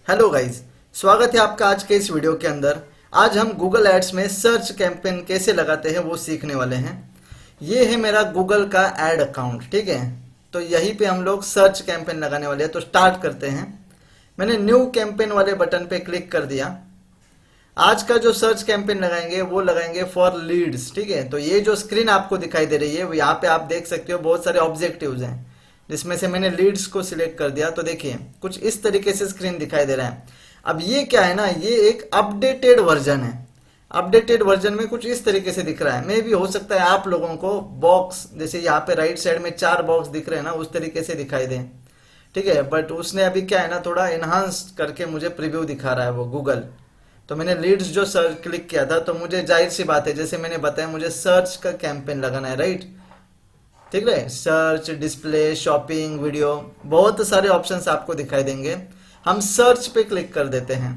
Hello guys, स्वागत है आपका आज के इस वीडियो के अंदर। आज हम गूगल एड्स में सर्च कैंपेन कैसे लगाते हैं वो सीखने वाले हैं। ये है मेरा गूगल का एड अकाउंट, ठीक है। तो यहीं पे हम लोग सर्च कैंपेन लगाने वाले हैं। तो स्टार्ट करते हैं। मैंने न्यू कैंपेन वाले बटन पे क्लिक कर दिया। आज का जो सर्च कैंपेन लगाएंगे वो लगाएंगे फॉर लीड्स, ठीक है। तो ये जो स्क्रीन आपको दिखाई दे रही है वो यहाँ पे आप देख सकते हो बहुत सारे ऑब्जेक्टिव्स हैं, जिसमें से मैंने लीड्स को सिलेक्ट कर दिया। तो देखिए कुछ इस तरीके से स्क्रीन दिखाई दे रहा है। अब ये क्या है ना, ये एक अपडेटेड वर्जन है। अपडेटेड वर्जन में कुछ इस तरीके से दिख रहा है। मे भी हो सकता है आप लोगों को बॉक्स जैसे यहाँ पे राइट साइड में 4 बॉक्स दिख रहे हैं ना, उस तरीके से दिखाई दे, ठीक है। बट उसने अभी क्या है ना, थोड़ा एनहांस करके मुझे प्रीव्यू दिखा रहा है वो गूगल। तो मैंने लीड्स जो सर्च क्लिक किया था, तो मुझे जाहिर सी बात है, जैसे मैंने बताया, मुझे सर्च का कैंपेन लगाना है, राइट। ठीक है, सर्च, डिस्प्ले, शॉपिंग, वीडियो, बहुत सारे ऑप्शंस आपको दिखाई देंगे। हम सर्च पे क्लिक कर देते हैं।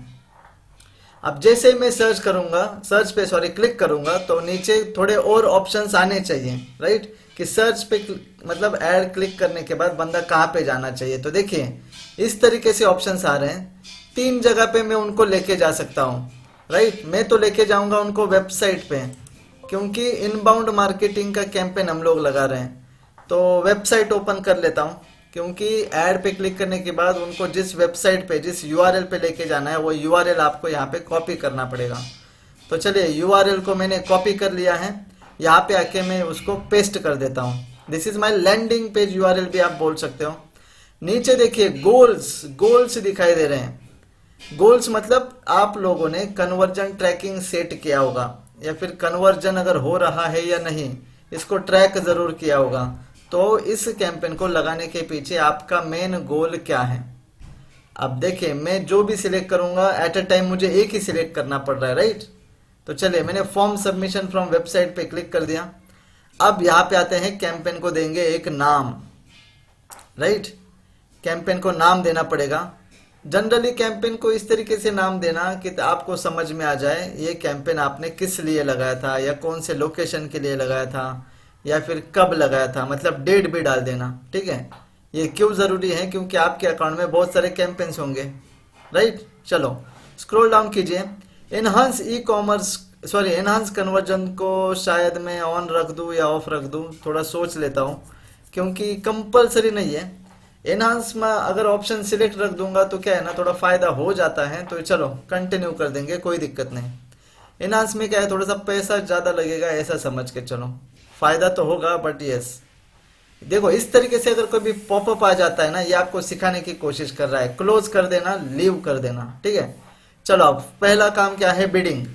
अब जैसे ही मैं सर्च पे क्लिक करूंगा तो नीचे थोड़े और ऑप्शंस आने चाहिए, राइट। कि सर्च पे मतलब ऐड क्लिक करने के बाद बंदा कहाँ पे जाना चाहिए। तो देखिए इस तरीके से ऑप्शंस आ रहे हैं। 3 जगह पे मैं उनको लेके जा सकता हूँ, राइट। मैं तो लेके जाऊंगा उनको वेबसाइट पे, क्योंकि इनबाउंड मार्केटिंग का कैंपेन हम लोग लगा रहे हैं। तो वेबसाइट ओपन कर लेता हूँ, क्योंकि ऐड पे क्लिक करने के बाद उनको जिस वेबसाइट पे, जिस यूआरएल पे लेके जाना है, वो यूआरएल आपको यहाँ पे कॉपी करना पड़ेगा। तो चलिए यूआरएल को मैंने कॉपी कर लिया है। यहाँ पे आके मैं उसको पेस्ट कर देता हूँ। This is my landing page URL भी आप बोल सकते हो। नीचे देखिए गोल्स दिखाई दे रहे हैं। गोल्स मतलब आप लोगों ने कन्वर्जन ट्रैकिंग सेट किया होगा, या फिर कन्वर्जन अगर हो रहा है या नहीं इसको ट्रैक जरूर किया होगा। तो इस कैंपेन को लगाने के पीछे आपका मेन गोल क्या है। अब देखिए मैं जो भी सिलेक्ट करूंगा एट अ टाइम मुझे एक ही सिलेक्ट करना पड़ रहा है, राइट। तो चलिए मैंने फॉर्म सबमिशन फ्रॉम वेबसाइट पे क्लिक कर दिया। अब यहाँ पे आते हैं, कैंपेन को देंगे एक नाम, राइट। कैंपेन को नाम देना पड़ेगा। जनरली कैंपेन को इस तरीके से नाम देना कि आपको समझ में आ जाए ये कैंपेन आपने किस लिए लगाया था, या कौन से लोकेशन के लिए लगाया था, या फिर कब लगाया था, मतलब डेट भी डाल देना, ठीक है। ये क्यों जरूरी है, क्योंकि आपके अकाउंट में बहुत सारे कैंपेन्स होंगे, राइट। चलो स्क्रॉल डाउन कीजिए। एनहांस कन्वर्जन को शायद मैं ऑन रख दूं या ऑफ रख दूं, थोड़ा सोच लेता हूँ, क्योंकि कंपलसरी नहीं है। एनहांस में अगर ऑप्शन सिलेक्ट रख दूंगा तो क्या है ना, थोड़ा फायदा हो जाता है। तो चलो कंटिन्यू कर देंगे, कोई दिक्कत नहीं। एनहांस में क्या है, थोड़ा सा पैसा ज्यादा लगेगा ऐसा समझ के चलो, फायदा तो होगा बट यस। देखो इस तरीके से अगर कोई भी पॉपअप आ जाता है ना, ये आपको सिखाने की कोशिश कर रहा है। क्लोज कर देना, लीव कर देना, ठीक है। चलो अब पहला काम क्या है, बिडिंग।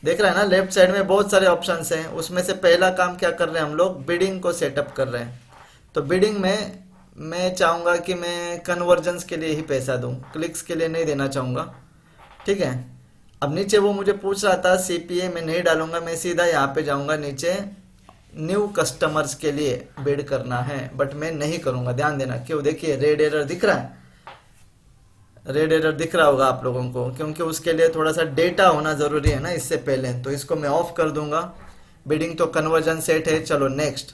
देख रहे हैं ना लेफ्ट साइड में बहुत सारे ऑप्शन हैं, उसमें से पहला काम क्या कर रहे हैं हम लोग, बिडिंग को सेटअप कर रहे हैं। तो बिडिंग में मैं चाहूंगा कि मैं कन्वर्जन्स के लिए ही पैसा दूं, क्लिक्स के लिए नहीं देना चाहूंगा, ठीक है। अब नीचे वो मुझे पूछ रहा था सीपीए, मैं नहीं डालूंगा, मैं सीधा यहाँ पे जाऊंगा नीचे, न्यू कस्टमर्स के लिए बिड करना है, बट मैं नहीं करूंगा। ध्यान देना, क्यों, देखिए रेड एरर दिख रहा है, रेड एरर दिख रहा होगा आप लोगों को, क्योंकि उसके लिए थोड़ा सा डेटा होना जरूरी है ना इससे पहले। तो इसको मैं ऑफ कर दूंगा। बिडिंग तो कन्वर्जन सेट है। चलो नेक्स्ट।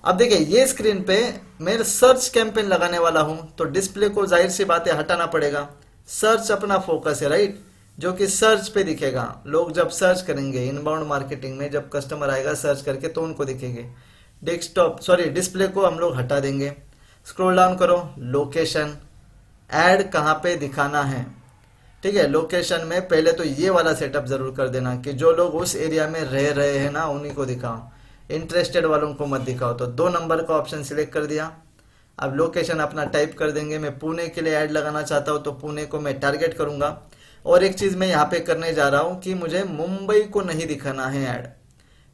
अब देखिए ये स्क्रीन पे मैं सर्च कैंपेन लगाने वाला हूं, तो डिस्प्ले को जाहिर सी बात है हटाना पड़ेगा। सर्च अपना फोकस है, राइट, जो कि सर्च पे दिखेगा। लोग जब सर्च करेंगे इनबाउंड मार्केटिंग में, जब कस्टमर आएगा सर्च करके तो उनको दिखेंगे। डिस्प्ले को हम लोग हटा देंगे। स्क्रॉल डाउन करो, लोकेशन, ऐड कहाँ पे दिखाना है, ठीक है। लोकेशन में पहले तो ये वाला सेटअप जरूर कर देना कि जो लोग उस एरिया में रह रहे हैं ना उन्हीं को दिखाओ, इंटरेस्टेड वालों को मत दिखाओ। तो 2 नंबर का ऑप्शन सिलेक्ट कर दिया। अब लोकेशन अपना टाइप कर देंगे। मैं पुणे के लिए ऐड लगाना चाहता हूँ तो पुणे को मैं टारगेट करूंगा। और एक चीज मैं यहाँ पे करने जा रहा हूँ कि मुझे मुंबई को नहीं दिखाना है ऐड,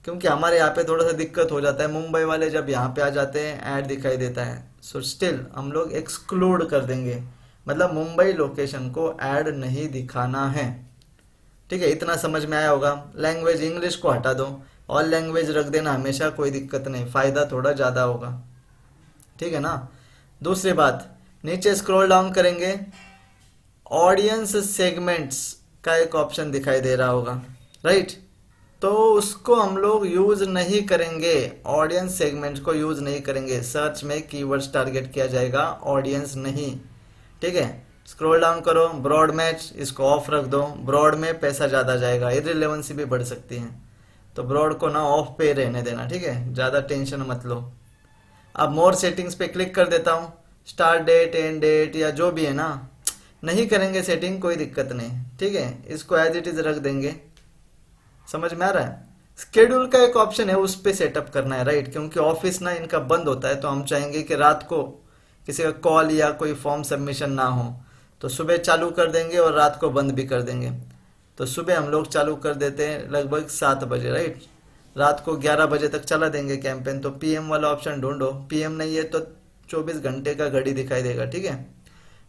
क्योंकि हमारे यहाँ पे थोड़ा सा दिक्कत हो जाता है। मुंबई वाले जब यहाँ पे आ जाते हैं ऐड दिखाई देता है। सो स्टिल हम लोग एक्सक्लूड कर देंगे, मतलब मुंबई लोकेशन को ऐड नहीं दिखाना है, ठीक है। इतना समझ में आया होगा। लैंग्वेज इंग्लिश को हटा दो, ऑल लैंग्वेज रख देना हमेशा, कोई दिक्कत नहीं, फायदा थोड़ा ज्यादा होगा, ठीक है ना। दूसरी बात, नीचे स्क्रॉल डाउन करेंगे, ऑडियंस सेगमेंट्स का एक ऑप्शन दिखाई दे रहा होगा, राइट। तो उसको हम लोग यूज नहीं करेंगे, ऑडियंस सेगमेंट्स को यूज नहीं करेंगे। सर्च में कीवर्ड्स टारगेट किया जाएगा, ऑडियंस नहीं, ठीक है। स्क्रॉल डाउन करो, ब्रॉड मैच इसको ऑफ रख दो, ब्रॉड में पैसा ज़्यादा जाएगा, इररिलेवेंसी भी बढ़ सकती है, तो ब्रॉड को ना ऑफ पे रहने देना, ठीक है, ज़्यादा टेंशन मत लो। अब मोर सेटिंग्स पे क्लिक कर देता हूँ, स्टार्ट डेट, एंड डेट या जो भी है ना, नहीं करेंगे सेटिंग कोई दिक्कत नहीं, ठीक है, इसको एज इट इज रख देंगे। समझ में आ रहा है? स्केड्यूल का एक ऑप्शन है, उस पे सेटअप करना है, राइट, क्योंकि ऑफिस ना इनका बंद होता है, तो हम चाहेंगे कि रात को किसी का कॉल या कोई फॉर्म सबमिशन ना हो, तो सुबह चालू कर देंगे और रात को बंद भी कर देंगे। तो सुबह हम लोग चालू कर देते हैं लगभग 7 बजे, राइट, रात को 11 बजे तक चला देंगे कैंपेन। तो पीएम वाला ऑप्शन ढूंढो, पीएम नहीं है तो 24 घंटे का घड़ी दिखाई देगा, ठीक है।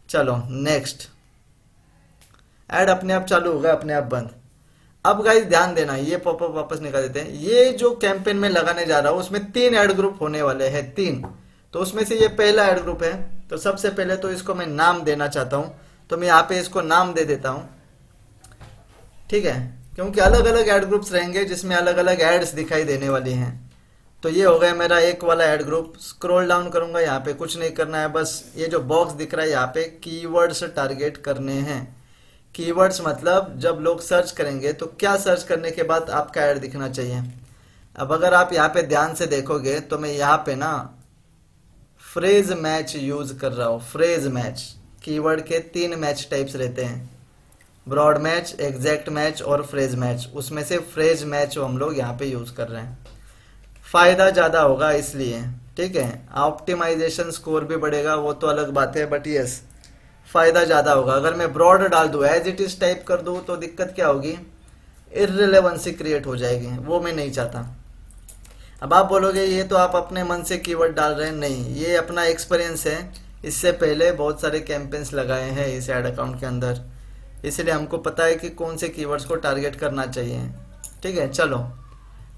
चलो नेक्स्ट, ऐड अपने आप चालू होगा, अपने आप बंद। अब गाइस ध्यान देना, ये पॉपअप वापस निकाल देते हैं। ये जो कैंपेन में लगाने जा रहा हूं उसमें 3 ऐड ग्रुप होने वाले हैं, 3। तो उसमें से ये पहला ऐड ग्रुप है, तो सबसे पहले तो इसको मैं नाम देना चाहता हूं, तो मैं यहाँ पे इसको नाम दे देता हूं, ठीक है, क्योंकि अलग अलग ऐड ग्रुप्स रहेंगे जिसमें अलग अलग एड्स दिखाई देने वाली हैं। तो ये हो गया मेरा एक वाला ऐड ग्रुप। स्क्रॉल डाउन करूंगा, यहाँ पे कुछ नहीं करना है, बस ये जो बॉक्स दिख रहा है यहाँ पे कीवर्ड्स टारगेट करने हैं। कीवर्ड्स मतलब जब लोग सर्च करेंगे तो क्या सर्च करने के बाद आपका ऐड दिखना चाहिए। अब अगर आप यहाँ पे ध्यान से देखोगे तो मैं यहाँ पे ना फ्रेज मैच यूज कर रहा हूँ। फ्रेज मैच, कीवर्ड के 3 मैच टाइप्स रहते हैं, ब्रॉड मैच, एग्जैक्ट मैच और फ्रेज मैच। उसमें से फ्रेज मैच हम लोग यहाँ पे यूज कर रहे हैं, फायदा ज्यादा होगा इसलिए, ठीक है। ऑप्टिमाइजेशन स्कोर भी बढ़ेगा, वो तो अलग बात है, बट यस फायदा ज्यादा होगा। अगर मैं ब्रॉड डाल दूं, एज इट इज टाइप कर दूं, तो दिक्कत क्या होगी, इररिलेवेंसी क्रिएट हो जाएगी, वो मैं नहीं चाहता। अब आप बोलोगे ये तो आप अपने मन से कीवर्ड डाल रहे हैं, नहीं, ये अपना एक्सपीरियंस है, इससे पहले बहुत सारे कैंपेन्स लगाए हैं इस एड अकाउंट के अंदर, इसलिए हमको पता है कि कौन से कीवर्ड्स को टारगेट करना चाहिए, ठीक है। चलो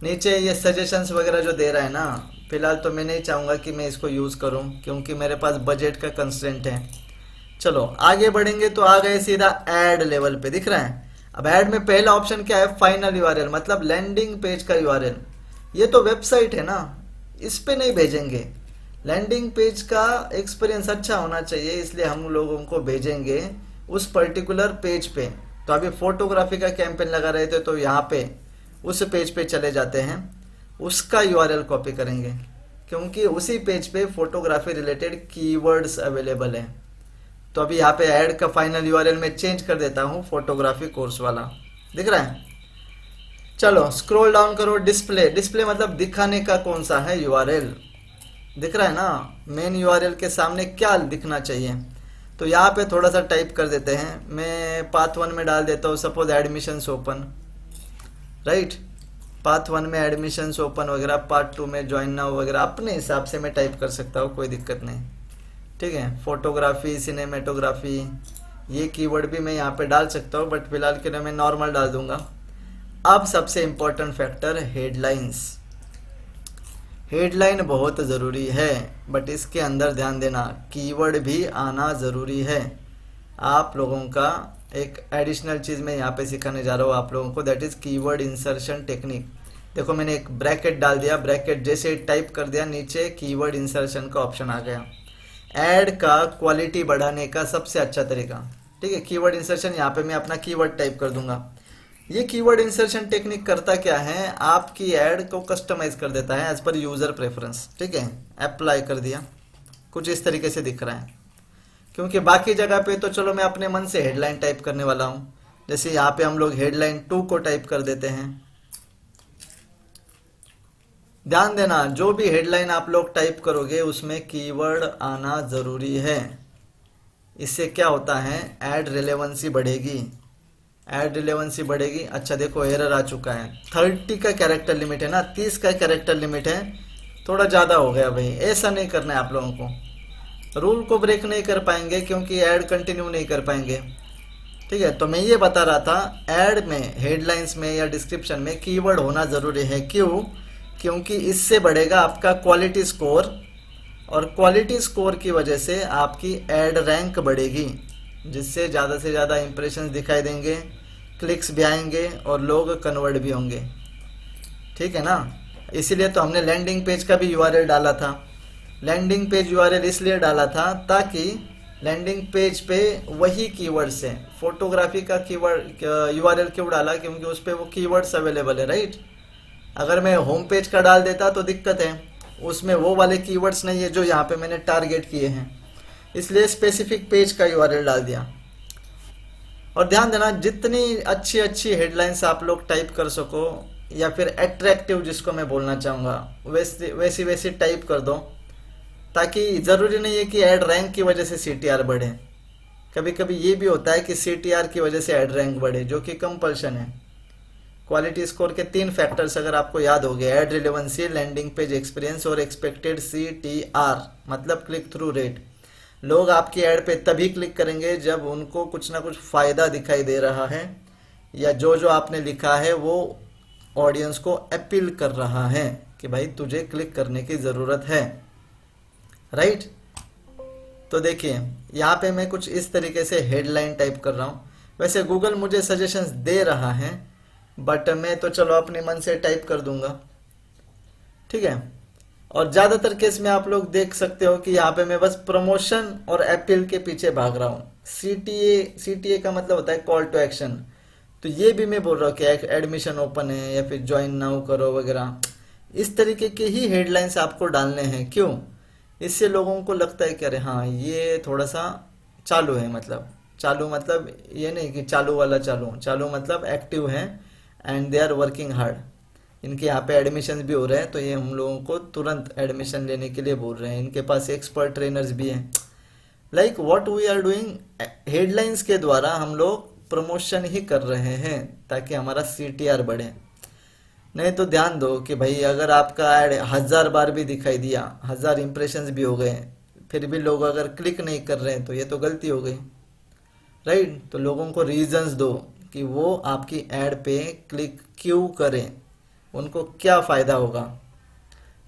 नीचे ये सजेशंस वगैरह जो दे रहा है ना, फिलहाल तो मैं नहीं चाहूँगा कि मैं इसको यूज़ करूँ, क्योंकि मेरे पास बजट का कंस्ट्रेंट है। चलो आगे बढ़ेंगे, तो आ गए सीधा ऐड लेवल पे, दिख रहा है। अब ऐड में पहला ऑप्शन क्या है, फाइनल यूआरएल, मतलब लैंडिंग पेज का यूआरएल। ये तो वेबसाइट है ना, इस पे नहीं भेजेंगे, लैंडिंग पेज का एक्सपीरियंस अच्छा होना चाहिए, इसलिए हम लोगों को भेजेंगे उस पर्टिकुलर पेज पे। तो अभी फोटोग्राफी का कैंपेन लगा रहे थे, तो यहाँ पे उस पेज पे चले जाते हैं, उसका यूआरएल कॉपी करेंगे, क्योंकि उसी पेज पे फोटोग्राफी रिलेटेड कीवर्ड्स अवेलेबल है। तो अभी यहाँ पे ऐड का फाइनल यूआरएल में चेंज कर देता हूँ, फोटोग्राफी कोर्स वाला, दिख रहा है। चलो स्क्रॉल डाउन करो, डिस्प्ले, डिस्प्ले मतलब दिखाने का कौन सा है यूआरएल, दिख रहा है ना, मेन यूआरएल के सामने क्या दिखना चाहिए। तो यहाँ पे थोड़ा सा टाइप कर देते हैं, मैं पाथ 1 में डाल देता हूँ, suppose admissions open, right, path 1 में एडमिशंस ओपन वगैरह, पार्ट 2 में ज्वाइन नाउ वगैरह, अपने हिसाब से मैं टाइप कर सकता हूँ, कोई दिक्कत नहीं, ठीक है। फोटोग्राफी, सिनेमेटोग्राफी, ये कीवर्ड भी मैं यहाँ पे डाल सकता हूँ, बट फिलहाल के लिए मैं नॉर्मल डाल दूंगा। अब सबसे इम्पोर्टेंट फैक्टर हेडलाइंस। हेडलाइन बहुत ज़रूरी है, बट इसके अंदर ध्यान देना कीवर्ड भी आना ज़रूरी है। आप लोगों का एक एडिशनल चीज़ मैं यहाँ पे सिखाने जा रहा हूँ आप लोगों को, that is keyword insertion technique. देखो मैंने एक ब्रैकेट डाल दिया, ब्रैकेट जैसे टाइप कर दिया, नीचे कीवर्ड इंसर्शन का ऑप्शन आ गया। ऐड का क्वालिटी बढ़ाने का सबसे अच्छा तरीका, ठीक है, कीवर्ड इंसर्शन। यहाँ पे मैं अपना कीवर्ड टाइप कर दूंगा। ये कीवर्ड इंसर्शन टेक्निक करता क्या है, आपकी ऐड को कस्टमाइज कर देता है एज पर यूजर प्रेफरेंस, ठीक है। अप्लाई कर दिया, कुछ इस तरीके से दिख रहा है, क्योंकि बाकी जगह पे तो चलो मैं अपने मन से हेडलाइन टाइप करने वाला हूँ। जैसे यहाँ पे हम लोग हेडलाइन 2 को टाइप कर देते हैं। ध्यान देना, जो भी हेडलाइन आप लोग टाइप करोगे उसमें कीवर्ड आना जरूरी है। इससे क्या होता है, ऐड रिलेवेंसी बढ़ेगी, ऐड रिलेवेंसी बढ़ेगी। अच्छा देखो एरर आ चुका है, 30 का कैरेक्टर लिमिट है ना, 30 का कैरेक्टर लिमिट है, थोड़ा ज़्यादा हो गया भाई, ऐसा नहीं करना है आप लोगों को। रूल को ब्रेक नहीं कर पाएंगे क्योंकि ऐड कंटिन्यू नहीं कर पाएंगे, ठीक है। तो मैं ये बता रहा था, ऐड में, हेडलाइंस में या डिस्क्रिप्शन में कीवर्ड होना ज़रूरी है। क्यों? क्योंकि इससे बढ़ेगा आपका क्वालिटी स्कोर, और क्वालिटी स्कोर की वजह से आपकी ऐड रैंक बढ़ेगी, जिससे ज़्यादा से ज़्यादा इंप्रेशंस दिखाई देंगे, क्लिक्स भी आएंगे और लोग कन्वर्ट भी होंगे, ठीक है ना। इसीलिए तो हमने लैंडिंग पेज का भी यूआरएल डाला था। लैंडिंग पेज यूआरएल इसलिए डाला था ताकि लैंडिंग पेज पे वही कीवर्ड्स हैं। फोटोग्राफी का कीवर्ड यूआरएल क्यों डाला, क्योंकि उस पे वो कीवर्ड्स अवेलेबल है, राइट। अगर मैं होम पेज का डाल देता तो दिक्कत है, उसमें वो वाले कीवर्ड्स नहीं है जो यहाँ पे मैंने टारगेट किए हैं, इसलिए स्पेसिफिक पेज का यूआरएल डाल दिया। और ध्यान देना, जितनी अच्छी अच्छी हेडलाइंस आप लोग टाइप कर सको, या फिर अट्रैक्टिव जिसको मैं बोलना चाहूँगा, वैसी वैसी वैसी टाइप कर दो, ताकि ज़रूरी नहीं है कि ऐड रैंक की वजह से सीटीआर बढ़े। कभी कभी ये भी होता है कि सीटीआर की वजह से ऐड रैंक बढ़े, जो कि कंपल्शन है। क्वालिटी स्कोर के 3 फैक्टर्स अगर आपको याद हो गए, ad relevancy, landing page experience और एक्सपेक्टेड सीटीआर, मतलब क्लिक थ्रू रेट। लोग आपकी ऐड पे तभी क्लिक करेंगे जब उनको कुछ ना कुछ फ़ायदा दिखाई दे रहा है, या जो जो आपने लिखा है वो ऑडियंस को अपील कर रहा है कि भाई तुझे क्लिक करने की ज़रूरत है, राइट। तो देखिए यहाँ पे मैं कुछ इस तरीके से हेडलाइन टाइप कर रहा हूँ। वैसे गूगल मुझे सजेशंस दे रहा है, बट मैं तो चलो अपने मन से टाइप कर दूंगा, ठीक है। और ज़्यादातर केस में आप लोग देख सकते हो कि यहाँ पे मैं बस प्रमोशन और अपील के पीछे भाग रहा हूँ। सीटीए का मतलब होता है कॉल टू एक्शन, तो ये भी मैं बोल रहा हूँ कि एडमिशन ओपन है या फिर ज्वाइन नाउ करो वगैरह। इस तरीके के ही हेडलाइंस आपको डालने हैं। क्यों? इससे लोगों को लगता है कि अरे हाँ ये थोड़ा सा चालू है, मतलब चालू मतलब ये नहीं कि चालू वाला चालू, चालू मतलब एक्टिव है and they are working hard. इनके यहाँ पे एडमिशन भी हो रहे हैं, तो ये हम लोगों को तुरंत एडमिशन लेने के लिए बोल रहे हैं। इनके पास एक्सपर्ट ट्रेनर्स भी हैं। Like what we are doing, headlines के द्वारा हम लोग प्रमोशन ही कर रहे हैं ताकि हमारा सीटीआर बढ़े। नहीं तो ध्यान दो कि भाई अगर आपका ऐड 1000 बार भी दिखाई दिया, 1000 इंप्रेशंस भी हो गए, फिर भी लोग अगर क्लिक नहीं कर रहे हैं, तो ये तो गलती हो गई, राइट। तो लोगों को रीजंस दो कि वो आपकी ऐड पे क्लिक क्यों करें, उनको क्या फ़ायदा होगा,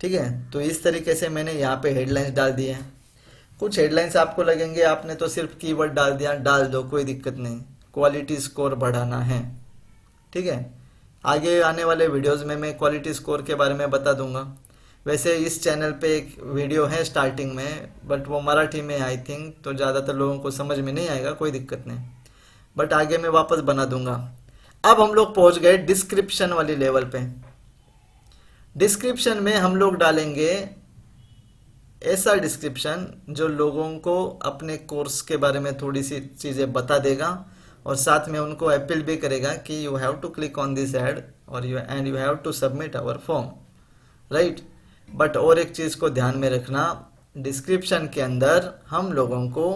ठीक है। तो इस तरीके से मैंने यहाँ पे हेडलाइंस डाल दिए हैं। कुछ हेडलाइंस आपको लगेंगे आपने तो सिर्फ कीवर्ड डाल दिया, डाल दो, कोई दिक्कत नहीं। क्वालिटी स्कोर बढ़ाना है, ठीक है। आगे आने वाले वीडियोस में मैं क्वालिटी स्कोर के बारे में बता दूंगा। वैसे इस चैनल पे एक वीडियो है स्टार्टिंग में, बट वो मराठी में आई थिंक, तो ज़्यादातर लोगों को समझ में नहीं आएगा, कोई दिक्कत नहीं, बट आगे मैं वापस बना दूंगा। अब हम लोग पहुंच गए डिस्क्रिप्शन वाली लेवल पे। डिस्क्रिप्शन में हम लोग डालेंगे ऐसा डिस्क्रिप्शन जो लोगों को अपने कोर्स के बारे में थोड़ी सी चीज़ें बता देगा, और साथ में उनको अपील भी करेगा कि you have to click on this ad और you have to submit our form, right. But और एक चीज़ को ध्यान में रखना, डिस्क्रिप्शन के अंदर हम लोगों को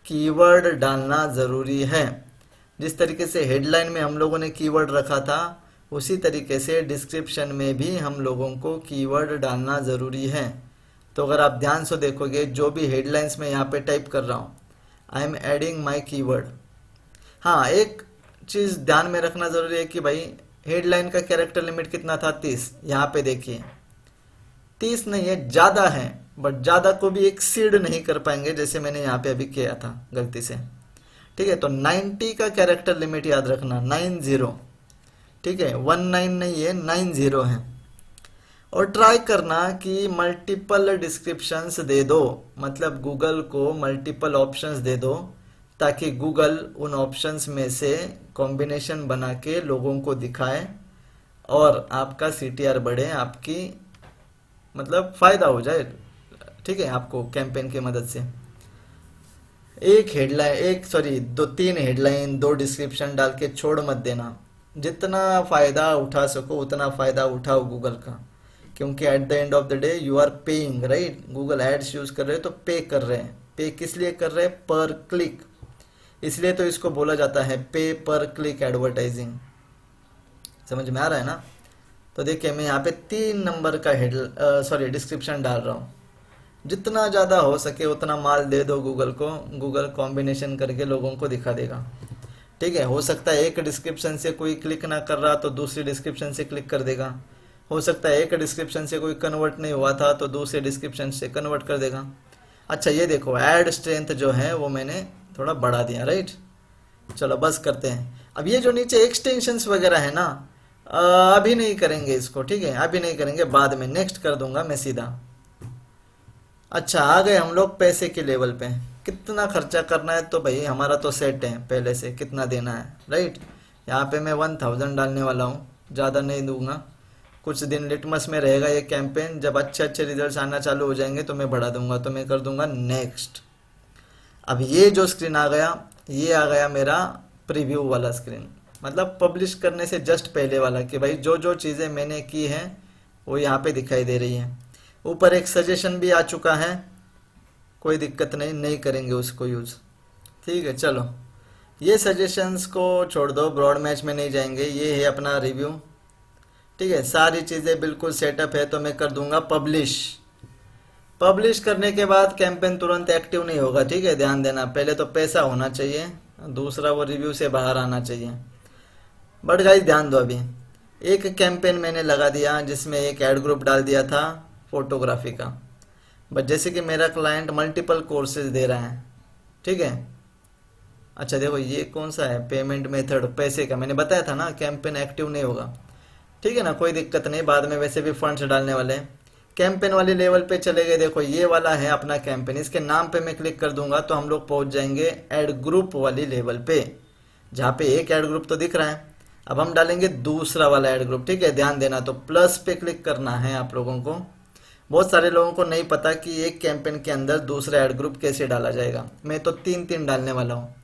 कीवर्ड डालना ज़रूरी है। जिस तरीके से हेडलाइन में हम लोगों ने कीवर्ड रखा था, उसी तरीके से डिस्क्रिप्शन में भी हम लोगों को कीवर्ड डालना ज़रूरी है। तो अगर आप ध्यान से देखोगे, जो भी हेडलाइंस में यहाँ पे टाइप कर रहा हूँ, I am adding my keyword. हाँ, एक चीज़ ध्यान में रखना ज़रूरी है कि भाई हेडलाइन का कैरेक्टर लिमिट कितना था, 30। यहाँ पे देखिए 30 नहीं है, ज़्यादा है, बट ज़्यादा को भी एक्सीड नहीं कर पाएंगे, जैसे मैंने यहाँ पे अभी किया था गलती से, ठीक है। तो 90 का कैरेक्टर लिमिट याद रखना, 90, ठीक है, 19 नहीं है, 90 है। और ट्राई करना कि मल्टीपल डिस्क्रिप्शंस दे दो, मतलब गूगल को मल्टीपल ऑप्शंस दे दो, ताकि गूगल उन ऑप्शंस में से कॉम्बिनेशन बना के लोगों को दिखाए और आपका सीटीआर बढ़े, आपकी मतलब फ़ायदा हो जाए, ठीक है, आपको कैंपेन की मदद से। एक हेडलाइन, 3 हेडलाइन 2 डिस्क्रिप्शन डाल के छोड़ मत देना। जितना फ़ायदा उठा सको उतना फ़ायदा उठाओ गूगल का, क्योंकि at the end of the day you are paying, right. Google ads use कर रहे हो तो पे कर रहे हैं। पे किस लिए कर रहे हैं? पर क्लिक, इसलिए तो इसको बोला जाता है पे पर क्लिक एडवर्टाइजिंग। समझ में आ रहा है ना? तो देखिए मैं यहाँ पे 3 नंबर का डिस्क्रिप्शन डाल रहा हूँ। जितना ज़्यादा हो सके उतना माल दे दो गूगल को, गूगल कॉम्बिनेशन करके लोगों को दिखा देगा, ठीक है। हो सकता है एक डिस्क्रिप्शन से कोई क्लिक ना कर रहा तो दूसरी डिस्क्रिप्शन से क्लिक कर देगा। हो सकता है एक डिस्क्रिप्शन से कोई कन्वर्ट नहीं हुआ था तो दूसरे डिस्क्रिप्शन से कन्वर्ट कर देगा। अच्छा ये देखो, ऐड स्ट्रेंथ जो है वो मैंने थोड़ा बढ़ा दिया, राइट। चलो बस करते हैं। अब ये जो नीचे एक्सटेंशंस वगैरह है ना, अभी नहीं करेंगे इसको, ठीक है, अभी नहीं करेंगे, बाद में नेक्स्ट कर दूंगा मैं सीधा। अच्छा आ गए हम लोग पैसे के लेवल पे। कितना खर्चा करना है तो भाई हमारा तो सेट है पहले से, कितना देना है, राइट। यहाँ पे मैं 1000 डालने वाला हूँ, ज़्यादा नहीं दूंगा। कुछ दिन लिटमस में रहेगा ये कैंपेन, जब अच्छे अच्छे रिजल्ट्स आना चालू हो जाएंगे तो मैं बढ़ा दूंगा, तो मैं कर दूंगा नेक्स्ट। अब ये जो स्क्रीन आ गया, ये आ गया मेरा प्रीव्यू वाला स्क्रीन, मतलब पब्लिश करने से जस्ट पहले वाला, कि भाई जो जो चीज़ें मैंने की हैं वो यहाँ पे दिखाई दे रही हैं। ऊपर एक सजेशन भी आ चुका है, कोई दिक्कत नहीं, नहीं करेंगे उसको यूज़, ठीक है। चलो ये सजेशंस को छोड़ दो, ब्रॉड मैच में नहीं जाएंगे। ये है अपना रिव्यू, ठीक है। सारी चीज़ें बिल्कुल सेटअप है, तो मैं कर दूंगा पब्लिश। पब्लिश करने के बाद कैंपेन तुरंत एक्टिव नहीं होगा, ठीक है, ध्यान देना। पहले तो पैसा होना चाहिए, दूसरा वो रिव्यू से बाहर आना चाहिए। बट गाइस ध्यान दो, अभी एक कैंपेन मैंने लगा दिया जिसमें एक ऐड ग्रुप डाल दिया था फोटोग्राफी का, बट जैसे कि मेरा क्लाइंट मल्टीपल कोर्सेज दे रहा है, ठीक है। अच्छा देखो ये कौन सा है, पेमेंट मेथड पैसे का, मैंने बताया था ना कैंपेन एक्टिव नहीं होगा, ठीक है ना, कोई दिक्कत नहीं, बाद में वैसे भी फंड्स डालने वाले हैं। कैंपेन वाले लेवल पे चले गए, देखो ये वाला है अपना कैंपेन, इसके नाम पे मैं क्लिक कर दूंगा तो हम लोग पहुंच जाएंगे ऐड ग्रुप वाली लेवल पे, जहाँ पे एक ऐड ग्रुप तो दिख रहा है। अब हम डालेंगे दूसरा वाला ऐड ग्रुप, ठीक है, ध्यान देना। तो प्लस पे क्लिक करना है आप लोगों को। बहुत सारे लोगों को नहीं पता कि एक कैंपेन के अंदर दूसरा ऐड ग्रुप कैसे डाला जाएगा। मैं तो 3 डालने वाला हूँ,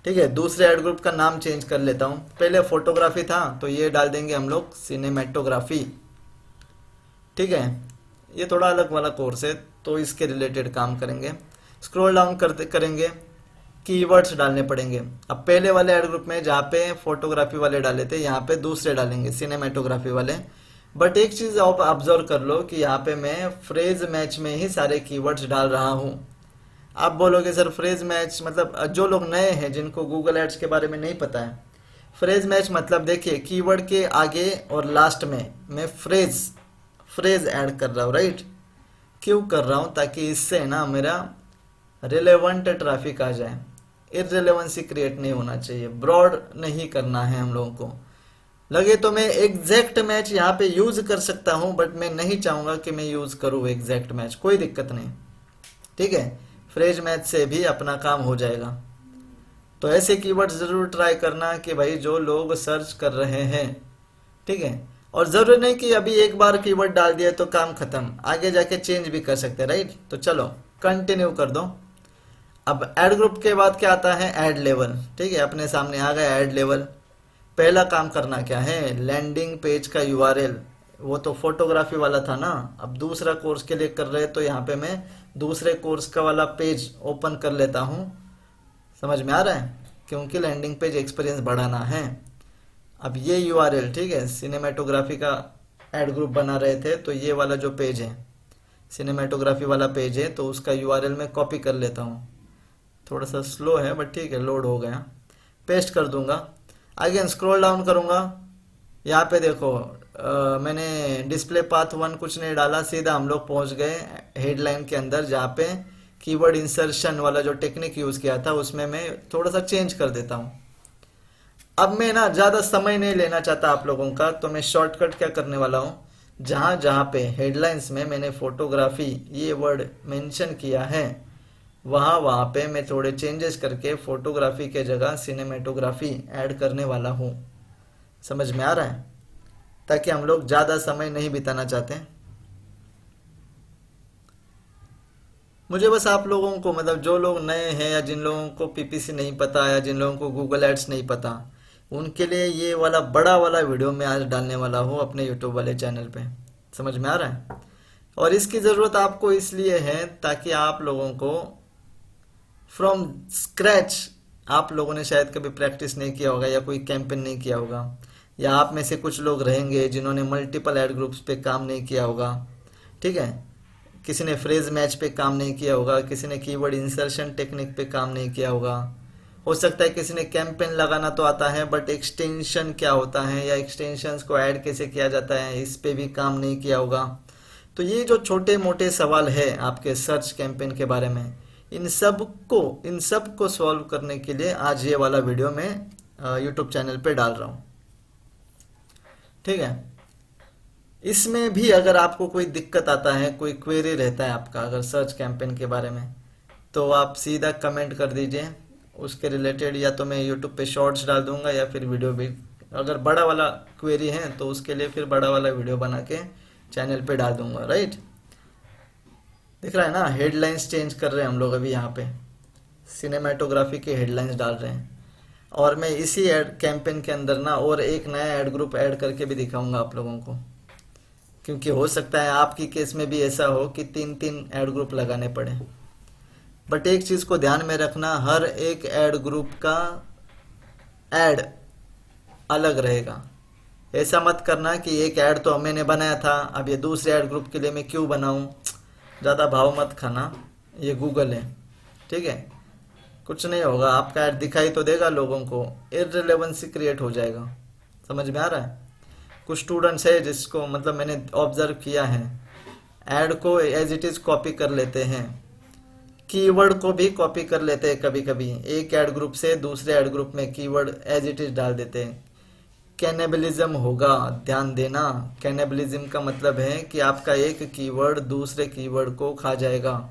ठीक है। दूसरे ऐड ग्रुप का नाम चेंज कर लेता हूँ, पहले फोटोग्राफी था तो ये डाल देंगे हम लोग सिनेमेटोग्राफी, ठीक है। ये थोड़ा अलग वाला कोर्स है तो इसके रिलेटेड काम करेंगे। स्क्रॉल डाउन करेंगे, कीवर्ड्स डालने पड़ेंगे। अब पहले वाले ऐड ग्रुप में जहाँ पे फोटोग्राफी वाले डाले थे, यहाँ पे दूसरे डालेंगे सिनेमेटोग्राफी वाले। बट एक चीज़ आप ऑब्जर्व कर लो कि यहाँ पे मैं फ्रेज मैच में ही सारे कीवर्ड्स डाल रहा हूँ। आप बोलोगे सर फ्रेज मैच मतलब, जो लोग नए हैं जिनको गूगल एड्स के बारे में नहीं पता है, फ्रेज मैच मतलब देखिए कीवर्ड के आगे और लास्ट में मैं फ्रेज ऐड कर रहा हूँ, राइट। क्यों कर रहा हूँ, ताकि इससे ना मेरा रिलेवेंट ट्रैफिक आ जाए, इररिलेवेंसी क्रिएट नहीं होना चाहिए, ब्रॉड नहीं करना है हम लोगों को। लगे तो मैं एग्जैक्ट मैच यहाँ पे यूज कर सकता हूँ, बट मैं नहीं चाहूंगा कि मैं यूज करूँ एग्जैक्ट मैच, कोई दिक्कत नहीं, ठीक है। फ्रेज मैच से भी अपना काम हो जाएगा। तो ऐसे कीवर्ड जरूर ट्राई करना कि भाई जो लोग सर्च कर रहे हैं, ठीक है। और जरूरी नहीं कि अभी एक बार कीवर्ड डाल दिया तो काम खत्म, आगे जाके चेंज भी कर सकते हैं, राइट। तो चलो कंटिन्यू कर दो। अब ऐड ग्रुप के बाद क्या आता है, ऐड लेवल, ठीक है, अपने सामने आ गया ऐड लेवल। पहला काम करना क्या है, लैंडिंग पेज का यूआरएल, वो तो फोटोग्राफी वाला था ना, अब दूसरा कोर्स के लिए कर रहे तो यहाँ पे मैं दूसरे कोर्स का वाला पेज ओपन कर लेता हूँ। समझ में आ रहा है, क्योंकि लैंडिंग पेज एक्सपीरियंस बढ़ाना है। अब ये यूआरएल, ठीक है, सिनेमेटोग्राफी का ऐड ग्रुप बना रहे थे तो ये वाला जो पेज है सिनेमेटोग्राफी वाला पेज है, तो उसका यूआरएल मैं कॉपी कर लेता हूँ। थोड़ा सा स्लो है बट ठीक है, लोड हो गया, पेस्ट कर दूंगा। अगेन स्क्रॉल डाउन करूंगा, यहाँ पे देखो मैंने डिस्प्ले पाथ 1 कुछ नहीं डाला, सीधा हम लोग पहुंच गए हेडलाइन के अंदर, जहाँ पे कीवर्ड इंसर्शन वाला जो टेक्निक यूज किया था उसमें मैं थोड़ा सा चेंज कर देता हूँ। अब मैं ना ज्यादा समय नहीं लेना चाहता आप लोगों का, तो मैं शॉर्टकट क्या करने वाला हूँ, जहाँ जहाँ पे हेडलाइंस में मैंने फोटोग्राफी ये वर्ड मेंशन किया है, वहाँ पे मैं थोड़े चेंजेस करके फोटोग्राफी के जगह सिनेमेटोग्राफी ऐड करने वाला हूँ। समझ में आ रहा है, ताकि हम लोग ज़्यादा समय नहीं बिताना चाहते। मुझे बस आप लोगों को, मतलब जो लोग नए हैं या जिन लोगों को पीपीसी नहीं पता या जिन लोगों को गूगल एड्स नहीं पता, उनके लिए ये वाला बड़ा वाला वीडियो मैं आज डालने वाला हूँ अपने यूट्यूब वाले चैनल पे। समझ में आ रहा है, और इसकी ज़रूरत आपको इसलिए है ताकि आप लोगों को फ्रॉम स्क्रैच, आप लोगों ने शायद कभी प्रैक्टिस नहीं किया होगा या कोई कैंपेन नहीं किया होगा, या आप में से कुछ लोग रहेंगे जिन्होंने मल्टीपल ऐड ग्रुप्स पे काम नहीं किया होगा, ठीक है। किसी ने फ्रेज मैच पे काम नहीं किया होगा, किसी ने कीवर्ड इंसर्शन टेक्निक पे काम नहीं किया होगा, हो सकता है किसी ने कैंपेन लगाना तो आता है बट एक्सटेंशन क्या होता है या एक्सटेंशंस को ऐड कैसे किया जाता है इस पे भी काम नहीं किया होगा। तो ये जो छोटे मोटे सवाल है आपके सर्च कैंपेन के बारे में, इन सब को सॉल्व करने के लिए आज ये वाला वीडियो मैं यूट्यूब चैनल पे डाल रहा हूँ, ठीक है। इसमें भी अगर आपको कोई दिक्कत आता है, कोई क्वेरी रहता है आपका अगर सर्च कैंपेन के बारे में, तो आप सीधा कमेंट कर दीजिए उसके रिलेटेड, या तो मैं यूट्यूब पे शॉर्ट्स डाल दूंगा या फिर वीडियो भी। अगर बड़ा वाला क्वेरी है तो उसके लिए फिर बड़ा वाला वीडियो बना के चैनल पे डाल दूंगा, राइट। दिख रहा है ना, हेडलाइंस चेंज कर रहे हैं हम लोग अभी यहाँ पे, सिनेमाटोग्राफी के हेडलाइंस डाल रहे हैं। और मैं इसी एड कैंपेन के अंदर ना और एक नया एड ग्रुप ऐड करके भी दिखाऊंगा आप लोगों को, क्योंकि हो सकता है आपकी केस में भी ऐसा हो कि 3-3 एड ग्रुप लगाने पड़े। बट एक चीज को ध्यान में रखना, हर एक एड ग्रुप का एड अलग रहेगा। ऐसा मत करना कि एक ऐड तो मैंने बनाया था, अब ये दूसरे ऐड ग्रुप के लिए मैं क्यों बनाऊं। ज़्यादा भाव मत खाना, ये गूगल है, ठीक है। कुछ नहीं होगा, आपका ऐड दिखाई तो देगा लोगों को, इररिलेवेंसी क्रिएट हो जाएगा। समझ में आ रहा है। कुछ स्टूडेंट्स है जिसको मतलब मैंने ऑब्जर्व किया है, ऐड को एज इट इज़ कॉपी कर लेते हैं, कीवर्ड को भी कॉपी कर लेते हैं कभी कभी, एक ऐड ग्रुप से दूसरे ऐड ग्रुप में कीवर्ड एज इट इज़ डाल देते हैं। कैनेबलिज्म होगा, ध्यान देना। कैनेबलिज्म का मतलब है कि आपका एक कीवर्ड दूसरे कीवर्ड को खा जाएगा।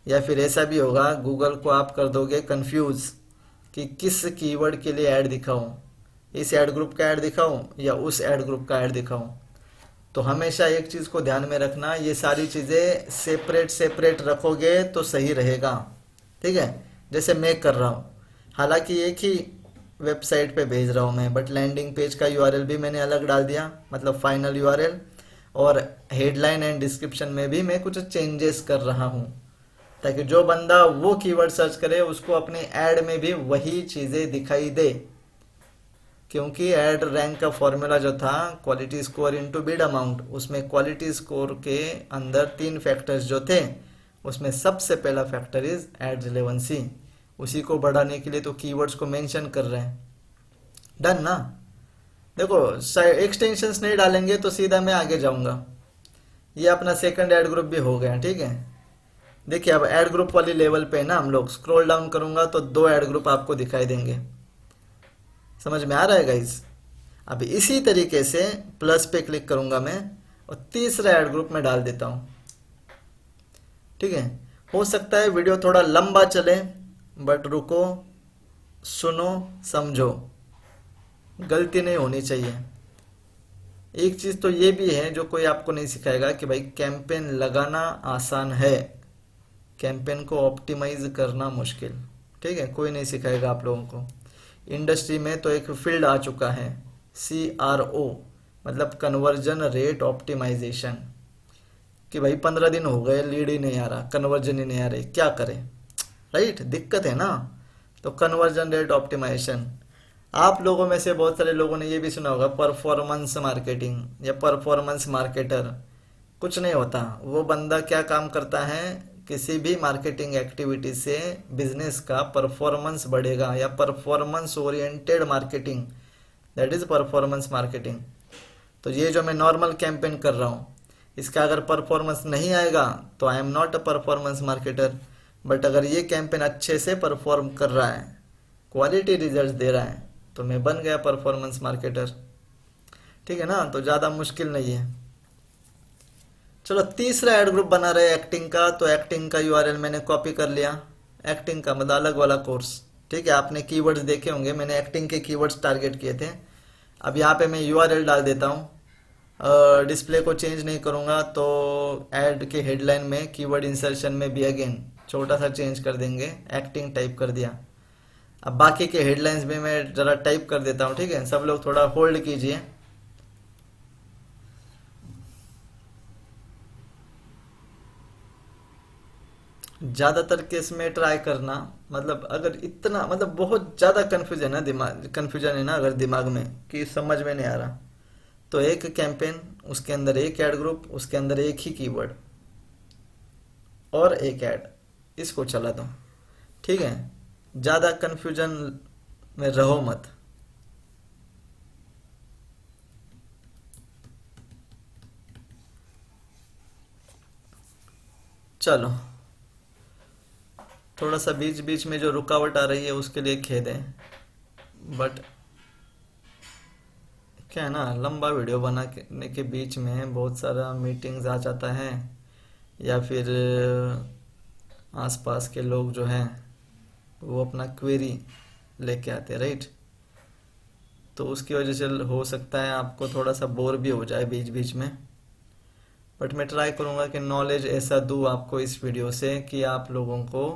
या फिर ऐसा भी होगा, गूगल को आप कर दोगे कंफ्यूज कि किस कीवर्ड के लिए ऐड दिखाऊं, इस ऐड ग्रुप का ऐड दिखाऊं या उस ऐड ग्रुप का ऐड दिखाऊं। तो हमेशा एक चीज़ को ध्यान में रखना, ये सारी चीज़ें सेपरेट सेपरेट रखोगे तो सही रहेगा, ठीक है। जैसे मैं कर रहा हूँ, हालांकि एक ही वेबसाइट पे भेज रहा हूँ मैं, बट लैंडिंग पेज का यूआरएल भी मैंने अलग डाल दिया, मतलब फाइनल यूआरएल, और हेडलाइन एंड डिस्क्रिप्शन में भी मैं कुछ चेंजेस कर रहा हूँ, ताकि जो बंदा वो कीवर्ड सर्च करे उसको अपने ऐड में भी वही चीज़ें दिखाई दे। क्योंकि ऐड रैंक का फॉर्मूला जो था quality score into bid amount, उसमें क्वालिटी स्कोर के अंदर 3 फैक्टर्स जो थे, उसमें सबसे पहला फैक्टर इज ऐड रिलेवेंसी। उसी को बढ़ाने के लिए तो कीवर्ड्स को मेंशन कर रहे हैं। डन ना। देखो एक्सटेंशंस नहीं डालेंगे तो सीधा मैं आगे जाऊंगा। ये अपना सेकंड ऐड ग्रुप भी हो गया, ठीक है। देखिए अब ऐड ग्रुप वाली लेवल पे ना हम लोग स्क्रॉल डाउन करूंगा तो 2 ऐड ग्रुप आपको दिखाई देंगे। समझ में आ रहा है गाइस। अब इसी तरीके से प्लस पे क्लिक करूंगा मैं और तीसरा ऐड ग्रुप में डाल देता हूं, ठीक है। हो सकता है वीडियो थोड़ा लंबा चले, बट रुको, सुनो, समझो, गलती नहीं होनी चाहिए। एक चीज तो ये भी है जो कोई आपको नहीं सिखाएगा कि भाई कैंपेन लगाना आसान है, कैंपेन को ऑप्टिमाइज करना मुश्किल, ठीक है। कोई नहीं सिखाएगा आप लोगों को। इंडस्ट्री में तो एक फील्ड आ चुका है CRO, मतलब कन्वर्जन रेट ऑप्टिमाइजेशन, कि भाई 15 दिन हो गए लीड ही नहीं आ रहा, कन्वर्जन ही नहीं आ रही, क्या करें, राइट। दिक्कत है ना। तो कन्वर्जन रेट ऑप्टिमाइजेशन, आप लोगों में से बहुत सारे लोगों ने ये भी सुना होगा परफॉर्मेंस मार्केटिंग या परफॉर्मेंस मार्केटर। कुछ नहीं होता, वो बंदा क्या काम करता है, किसी भी मार्केटिंग एक्टिविटी से बिजनेस का परफॉर्मेंस बढ़ेगा, या performance oriented marketing, that is performance marketing. तो ये जो मैं नॉर्मल कैंपेन कर रहा हूँ, इसका अगर परफॉर्मेंस नहीं आएगा तो I am not a performance marketer. But अगर ये कैंपेन अच्छे से परफॉर्म कर रहा है, क्वालिटी रिजल्ट दे रहा है, तो मैं बन गया परफॉर्मेंस मार्केटर, ठीक है ना। तो ज़्यादा मुश्किल नहीं है। चलो तीसरा ऐड ग्रुप बना रहे एक्टिंग का, तो एक्टिंग का यूआरएल मैंने कॉपी कर लिया। एक्टिंग का मतलब अलग वाला कोर्स, ठीक है। आपने कीवर्ड्स देखे होंगे, मैंने एक्टिंग के कीवर्ड्स टारगेट किए थे। अब यहाँ पे मैं यूआरएल डाल देता हूँ, डिस्प्ले को चेंज नहीं करूँगा, तो ऐड के हेडलाइन में कीवर्ड इंसर्शन में भी अगेन छोटा सा चेंज कर देंगे, एक्टिंग टाइप कर दिया। अब बाकी के हेडलाइंस भी मैं ज़रा टाइप कर देता हूँ, ठीक है। सब लोग थोड़ा होल्ड कीजिए। ज़्यादातर केस में ट्राई करना, मतलब अगर इतना मतलब बहुत ज़्यादा कन्फ्यूजन है दिमाग, कन्फ्यूजन है ना अगर दिमाग में कि समझ में नहीं आ रहा, तो एक कैंपेन, उसके अंदर एक ऐड ग्रुप, उसके अंदर एक ही कीवर्ड और एक ऐड, इसको चला दो, ठीक है। ज़्यादा कन्फ्यूजन में रहो मत। चलो, थोड़ा सा बीच बीच में जो रुकावट आ रही है उसके लिए खेद है, बट क्या है ना, लंबा वीडियो बनाने के बीच में बहुत सारा मीटिंग्स आ जाता है, या फिर आसपास के लोग जो हैं वो अपना क्वेरी लेके आते हैं, राइट। तो उसकी वजह से हो सकता है आपको थोड़ा सा बोर भी हो जाए बीच बीच में, बट मैं ट्राई करूँगा कि नॉलेज ऐसा दूँ आपको इस वीडियो से कि आप लोगों को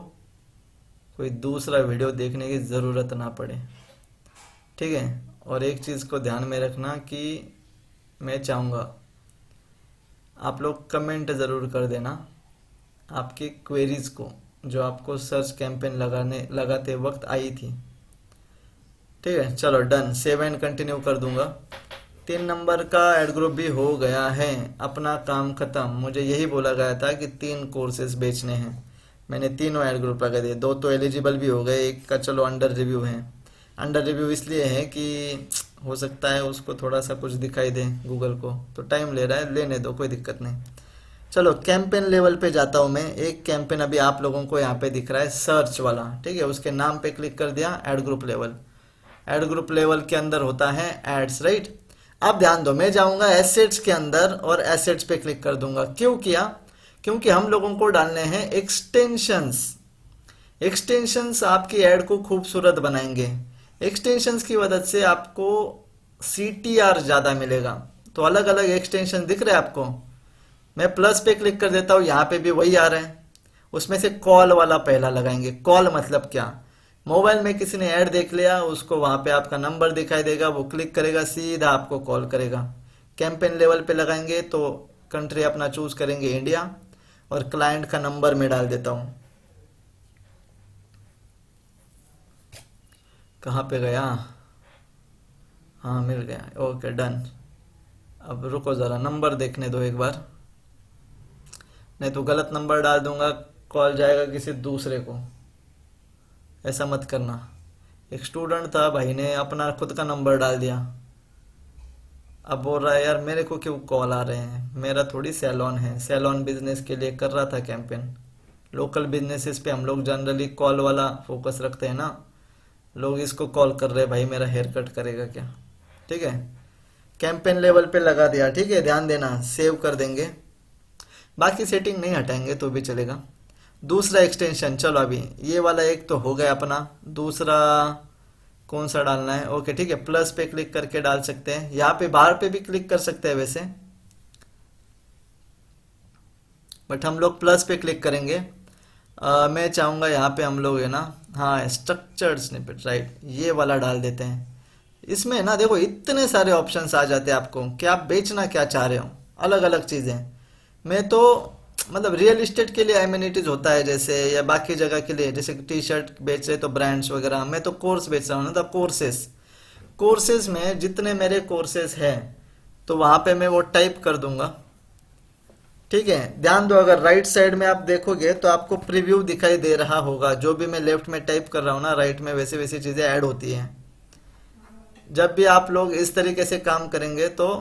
कोई दूसरा वीडियो देखने की ज़रूरत ना पड़े, ठीक है। और एक चीज़ को ध्यान में रखना कि मैं चाहूँगा आप लोग कमेंट ज़रूर कर देना आपकी क्वेरीज को जो आपको सर्च कैंपेन लगाते वक्त आई थी, ठीक है। चलो डन, सेव एंड कंटिन्यू कर दूंगा। 3 नंबर का एड ग्रुप भी हो गया है, अपना काम खत्म। मुझे यही बोला गया था कि 3 कोर्सेज बेचने हैं, मैंने तीनों एड ग्रुप लगा दिए। 2 तो एलिजिबल भी हो गए, एक का चलो अंडर रिव्यू है। अंडर रिव्यू इसलिए है कि हो सकता है उसको थोड़ा सा कुछ दिखाई दे गूगल को, तो टाइम ले रहा है, लेने दो, कोई दिक्कत नहीं। चलो कैंपेन लेवल पे जाता हूँ मैं। एक कैंपेन अभी आप लोगों को यहाँ पे दिख रहा है, सर्च वाला, ठीक है। उसके नाम पे क्लिक कर दिया, ad group level. Ad group level के अंदर होता है एड्स, राइट। अब ध्यान दो, मैं जाऊंगा एसेट्स के अंदर और एसेट्स पे क्लिक कर दूंगा। क्यों किया? क्योंकि हम लोगों को डालने हैं एक्सटेंशंस। एक्सटेंशंस आपकी ऐड को खूबसूरत बनाएंगे। एक्सटेंशंस की मदद से आपको CTR ज्यादा मिलेगा। तो अलग अलग एक्सटेंशन दिख रहे हैं आपको। मैं प्लस पे क्लिक कर देता हूँ, यहाँ पे भी वही आ रहा है। उसमें से कॉल वाला पहला लगाएंगे। कॉल मतलब क्या? मोबाइल में किसी ने ऐड देख लिया, उसको वहां पे आपका नंबर दिखाई देगा, वो क्लिक करेगा, सीधा आपको कॉल करेगा। कैंपेन लेवल पे लगाएंगे तो कंट्री अपना चूज करेंगे इंडिया, और क्लाइंट का नंबर में डाल देता हूं। कहाँ पे गया? हाँ मिल गया, ओके डन। अब रुको जरा, नंबर देखने दो एक बार, नहीं तो गलत नंबर डाल दूंगा, कॉल जाएगा किसी दूसरे को। ऐसा मत करना। एक स्टूडेंट था, भाई ने अपना खुद का नंबर डाल दिया। अब बोल रहा है यार मेरे को क्यों कॉल आ रहे हैं, मेरा थोड़ी सैलून है, सैलून बिजनेस के लिए कर रहा था कैंपेन। लोकल बिजनेसेस पे हम लोग जनरली कॉल वाला फोकस रखते हैं ना। लोग इसको कॉल कर रहे हैं, भाई मेरा हेयर कट करेगा क्या? ठीक है, कैंपेन लेवल पे लगा दिया, ठीक है। ध्यान देना, सेव कर देंगे, बाकी सेटिंग नहीं हटाएंगे तो भी चलेगा। दूसरा एक्सटेंशन, चलो अभी ये वाला एक तो हो गया अपना। दूसरा कौन सा डालना है? ओके ठीक है, प्लस पे क्लिक करके डाल सकते हैं। यहाँ पे बाहर पे भी क्लिक कर सकते हैं वैसे, बट हम लोग प्लस पे क्लिक करेंगे। मैं चाहूंगा यहाँ पे हम लोग है ना, हाँ स्ट्रक्चर्ड स्निपेट, राइट, ये वाला डाल देते हैं। इसमें ना देखो इतने सारे ऑप्शंस आ जाते हैं आपको कि आप बेचना क्या चाह रहे हो, अलग अलग चीजें। मैं तो मतलब रियल इस्टेट के लिए एमिनिटीज होता है जैसे, या बाकी जगह के लिए जैसे टी शर्ट बेच रहे तो ब्रांड्स वगैरह। मैं तो कोर्स बेच रहा हूँ ना, तो कोर्सेस, कोर्सेज में जितने मेरे कोर्सेज हैं तो वहां पे मैं वो टाइप कर दूंगा, ठीक है। ध्यान दो, अगर राइट साइड में आप देखोगे तो आपको प्रीव्यू दिखाई दे रहा होगा। जो भी मैं लेफ्ट में टाइप कर रहा हूँ ना, राइट में वैसे वैसी चीजें ऐड होती हैं। जब भी आप लोग इस तरीके से काम करेंगे तो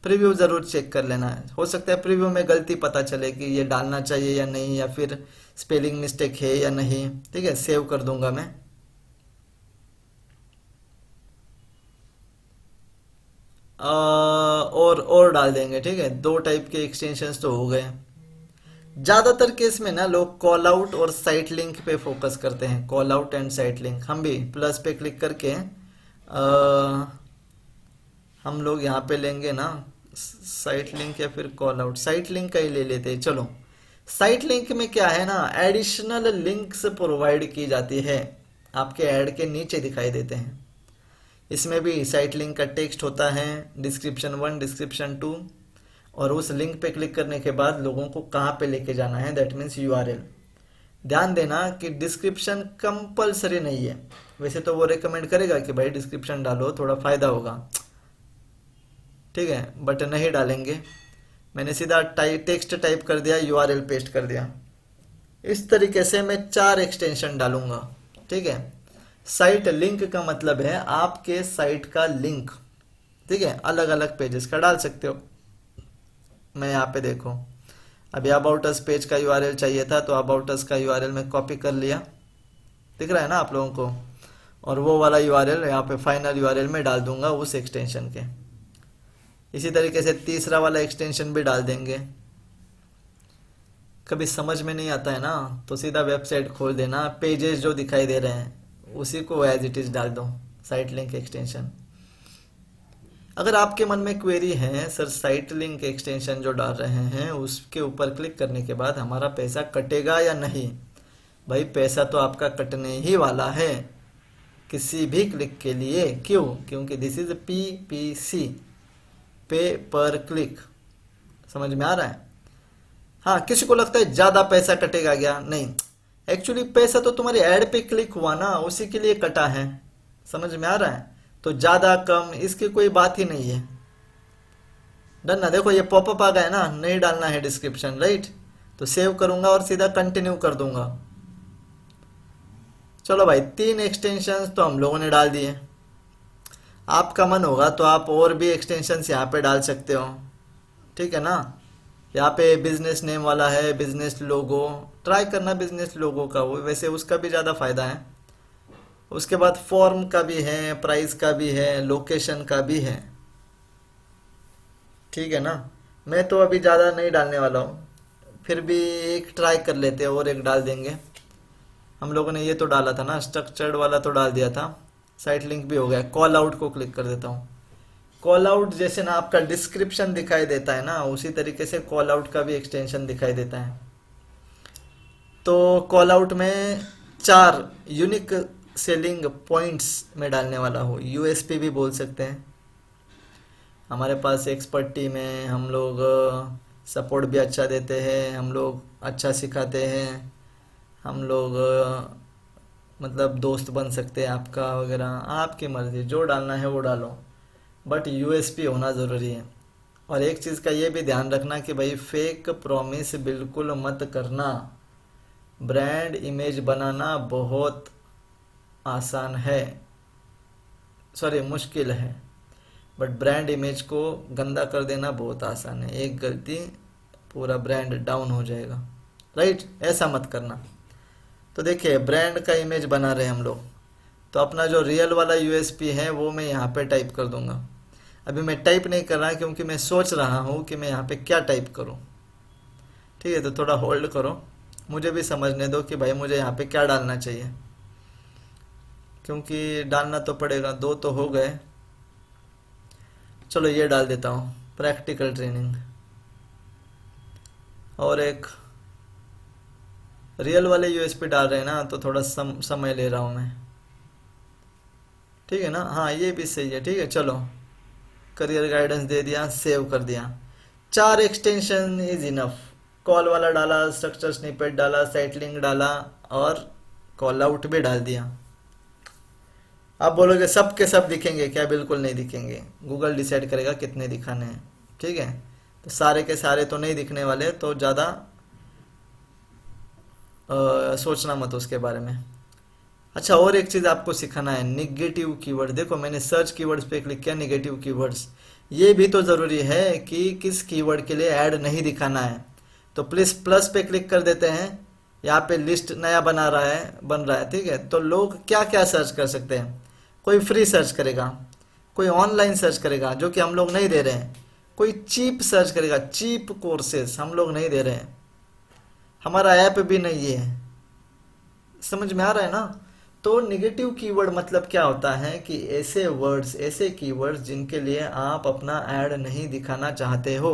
प्रीव्यू जरूर चेक कर लेना है। हो सकता है प्रीव्यू में गलती पता चले कि ये डालना चाहिए या नहीं, या फिर स्पेलिंग मिस्टेक है या नहीं, ठीक है। सेव कर दूंगा मैं। और डाल देंगे, ठीक है। 2 टाइप के एक्सटेंशंस तो हो गए। ज्यादातर केस में ना लोग कॉल आउट और साइट लिंक पे फोकस करते हैं, call out and site link. हम भी प्लस पे क्लिक करके हम लोग यहाँ पे लेंगे ना साइट लिंक या फिर कॉल आउट। साइट लिंक का ही ले लेते हैं, चलो। साइट लिंक में क्या है ना, एडिशनल लिंक्स प्रोवाइड की जाती है, आपके ऐड के नीचे दिखाई देते हैं। इसमें भी साइट लिंक का टेक्स्ट होता है, डिस्क्रिप्शन 1, डिस्क्रिप्शन 2, और उस लिंक पे क्लिक करने के बाद लोगों को कहाँ पे लेके जाना है, दैट मीन्स URL। ध्यान देना कि डिस्क्रिप्शन कंपलसरी नहीं है। वैसे तो वो रेकमेंड करेगा कि भाई डिस्क्रिप्शन डालो, थोड़ा फायदा होगा, ठीक है, बट नहीं डालेंगे। मैंने सीधा टेक्स्ट टाइप कर दिया, URL पेस्ट कर दिया। इस तरीके से मैं 4 एक्सटेंशन डालूंगा, ठीक है। साइट लिंक का मतलब है आपके साइट का लिंक, ठीक है। अलग अलग पेजेस का डाल सकते हो। मैं यहाँ पे देखो, अभी अबाउट अस पेज का URL चाहिए था, तो अबाउट अस का URL में कॉपी कर लिया, दिख रहा है ना आप लोगों को। और वो वाला URL यहाँ पे फाइनल URL में डाल दूंगा उस एक्सटेंशन के। इसी तरीके से तीसरा वाला एक्सटेंशन भी डाल देंगे। कभी समझ में नहीं आता है ना, तो सीधा वेबसाइट खोल देना, पेजेस जो दिखाई दे रहे हैं उसी को एज इट इज डाल दो, साइट लिंक एक्सटेंशन। अगर आपके मन में क्वेरी है सर साइट लिंक एक्सटेंशन जो डाल रहे हैं उसके ऊपर क्लिक करने के बाद हमारा पैसा कटेगा या नहीं, भाई पैसा तो आपका कटने ही वाला है किसी भी क्लिक के लिए। क्यों? क्योंकि दिस इज PPC, पे पर क्लिक। समझ में आ रहा है? हाँ, किसी को लगता है ज्यादा पैसा कटेगा क्या? नहीं, एक्चुअली पैसा तो तुम्हारी ऐड पे क्लिक हुआ ना, उसी के लिए कटा है। समझ में आ रहा है? तो ज्यादा कम इसकी कोई बात ही नहीं है। डन ना? देखो ये पॉपअप आ गया ना, नहीं डालना है डिस्क्रिप्शन, राइट? तो सेव करूंगा और सीधा कंटिन्यू कर दूंगा। चलो भाई, 3 एक्सटेंशंस तो हम लोगों ने डाल दिए। आपका मन होगा तो आप और भी एक्सटेंशंस यहाँ पे डाल सकते हो, ठीक है ना? यहाँ पे बिजनेस नेम वाला है, बिजनेस लोगो, ट्राई करना बिजनेस लोगो का, वो वैसे उसका भी ज़्यादा फायदा है। उसके बाद फॉर्म का भी है, प्राइस का भी है, लोकेशन का भी है, ठीक है ना? मैं तो अभी ज़्यादा नहीं डालने वाला हूँ, फिर भी एक ट्राई कर लेते हैं और एक डाल देंगे। हम लोगों ने ये तो डाला था ना, स्ट्रक्चर्ड वाला तो डाल दिया था, साइट लिंक भी हो गया। कॉल आउट को क्लिक कर देता हूँ। कॉल आउट जैसे ना आपका डिस्क्रिप्शन दिखाई देता है ना, उसी तरीके से कॉल आउट का भी एक्सटेंशन दिखाई देता है। तो कॉल आउट में 4 यूनिक सेलिंग पॉइंट्स में डालने वाला हूँ, USP भी बोल सकते हैं। हमारे पास एक्सपर्ट टीम है, हम लोग सपोर्ट भी अच्छा देते हैं, हम लोग अच्छा सिखाते हैं, हम लोग मतलब दोस्त बन सकते हैं आपका वगैरह, आपकी मर्जी, जो डालना है वो डालो, बट USP होना ज़रूरी है। और एक चीज़ का ये भी ध्यान रखना कि भाई फेक प्रॉमिस बिल्कुल मत करना। ब्रांड इमेज बनाना बहुत आसान है, सॉरी मुश्किल है, बट ब्रांड इमेज को गंदा कर देना बहुत आसान है। एक गलती पूरा ब्रांड डाउन हो जाएगा, राइट? ऐसा मत करना। तो देखिए ब्रांड का इमेज बना रहे हम लोग, तो अपना जो रियल वाला USP है वो मैं यहाँ पे टाइप कर दूंगा। अभी मैं टाइप नहीं कर रहा क्योंकि मैं सोच रहा हूँ कि मैं यहाँ पे क्या टाइप करूँ, ठीक है? तो थोड़ा होल्ड करो, मुझे भी समझने दो कि भाई मुझे यहाँ पे क्या डालना चाहिए, क्योंकि डालना तो पड़ेगा। 2 तो हो गए, चलो ये डाल देता हूँ, प्रैक्टिकल ट्रेनिंग। और एक रियल वाले USP डाल रहे हैं ना, तो थोड़ा समय ले रहा हूँ मैं, ठीक है ना? हाँ ये भी सही है, ठीक है। चलो करियर गाइडेंस दे दिया, सेव कर दिया। 4 एक्सटेंशन इज इनफ। कॉल वाला डाला, स्ट्रक्चर स्निपेट डाला, साइट लिंक डाला और कॉल आउट भी डाल दिया। आप बोलोगे सब के सब दिखेंगे क्या? बिल्कुल नहीं दिखेंगे, गूगल डिसाइड करेगा कितने दिखाने हैं, ठीक है? तो सारे के सारे तो नहीं दिखने वाले, तो ज़्यादा सोचना मत उसके बारे में। अच्छा, और एक चीज़ आपको सिखाना है, निगेटिव कीवर्ड। देखो मैंने सर्च कीवर्ड्स पे क्लिक किया, निगेटिव कीवर्ड्स, ये भी तो ज़रूरी है कि किस कीवर्ड के लिए ऐड नहीं दिखाना है। तो प्लीज़ प्लस पे क्लिक कर देते हैं, यहाँ पे लिस्ट नया बन रहा है, ठीक है? तो लोग क्या क्या सर्च कर सकते हैं? कोई फ्री सर्च करेगा, कोई ऑनलाइन सर्च करेगा जो कि हम लोग नहीं दे रहे हैं, कोई चीप सर्च करेगा, चीप कोर्सेस हम लोग नहीं दे रहे हैं, हमारा ऐप भी नहीं है। समझ में आ रहा है ना? तो निगेटिव कीवर्ड मतलब क्या होता है कि ऐसे वर्ड्स, ऐसे कीवर्ड्स जिनके लिए आप अपना ऐड नहीं दिखाना चाहते हो।